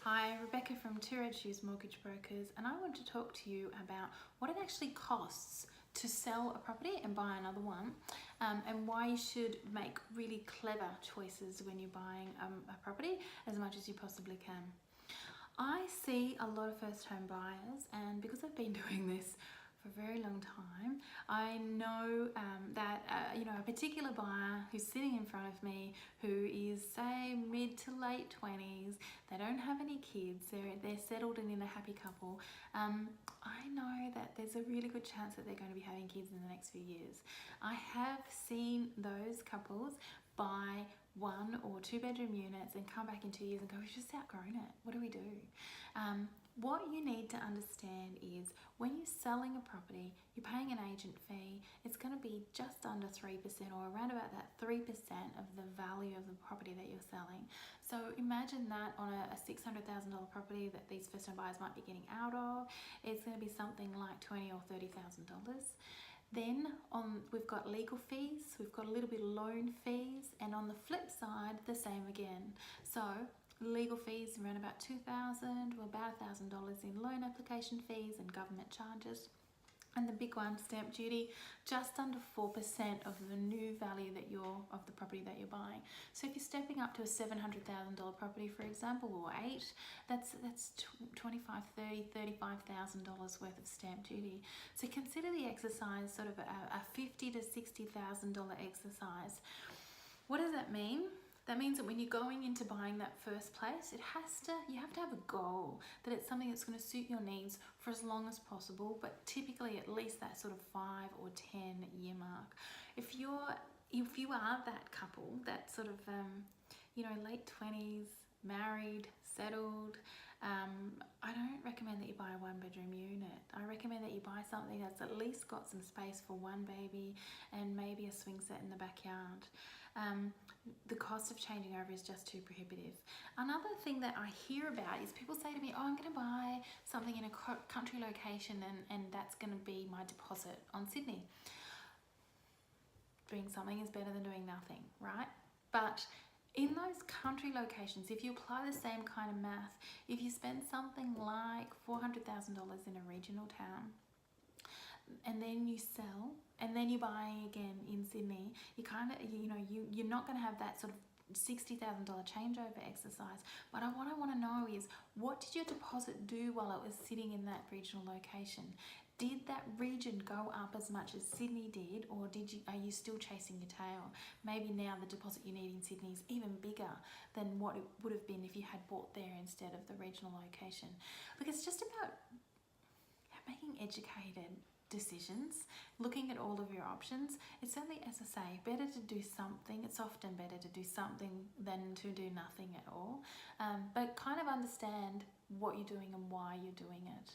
Hi, Rebecca from Two Red Shoes Mortgage Brokers, and I want to talk to you about what it actually costs to sell a property and buy another one, and why you should make really clever choices when you're buying a property as much as you possibly can. I see a lot of first home buyers, and because I've been doing this for a very long time, I know that a particular buyer who's sitting in front of me who is, say, mid to late 20s, they don't have any kids, they're settled and in a happy couple. I know that there's a really good chance that they're going to be having kids in the next few years. I have seen those couples buy 1 or 2 bedroom units and come back in 2 years and go, we've just outgrown it, what do we do? What you need to understand is when you're selling a property, you're paying an agent fee, it's going to be just under 3% or around about that 3% of the value of the property that you're selling. So imagine that on a $600,000 property that these first home buyers might be getting out of, it's going to be something like $20,000 or $30,000. Then we've got legal fees, we've got a little bit of loan fees, and on the flip side, the same again. So legal fees around about $2,000, or about $1,000 in loan application fees and government charges. And the big one, stamp duty, just under 4% of the new value of the property that you're buying. So if you're stepping up to a $700,000 property, for example, or 8, that's $25,000, $30,000, $35,000 worth of stamp duty. So consider the exercise sort of a $50,000 to $60,000 exercise. What does that mean? That means that when you're going into buying that first place, you have to have a goal, that it's something that's going to suit your needs for as long as possible, but typically at least that sort of 5 or 10 year mark. If you are that couple, that sort of late 20s, married, settled, I don't recommend that you buy a 1 bedroom unit. I recommend that you buy something that's at least got some space for 1 baby and maybe a swing set in the backyard. The cost of changing over is just too prohibitive. Another thing that I hear about is people say to me, oh, I'm going to buy something in a country location and that's going to be my deposit on Sydney. Doing something is better than doing nothing, right? But in those country locations, if you apply the same kind of math, if you spend something like $400,000 in a regional town, and then you sell, and then you buy again in Sydney, you're not going to have that sort of $60,000 changeover exercise. But what I want to know is, what did your deposit do while it was sitting in that regional location? Did that region go up as much as Sydney did, or are you still chasing your tail? Maybe now the deposit you need in Sydney is even bigger than what it would have been if you had bought there instead of the regional location. Look, it's just about making educated decisions, looking at all of your options. It's certainly, as I say, better to do something. It's often better to do something than to do nothing at all. But kind of understand what you're doing and why you're doing it.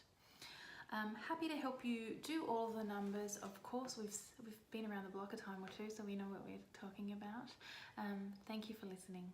Happy to help you do all of the numbers. Of course, we've been around the block a time or two, so we know what we're talking about. Thank you for listening.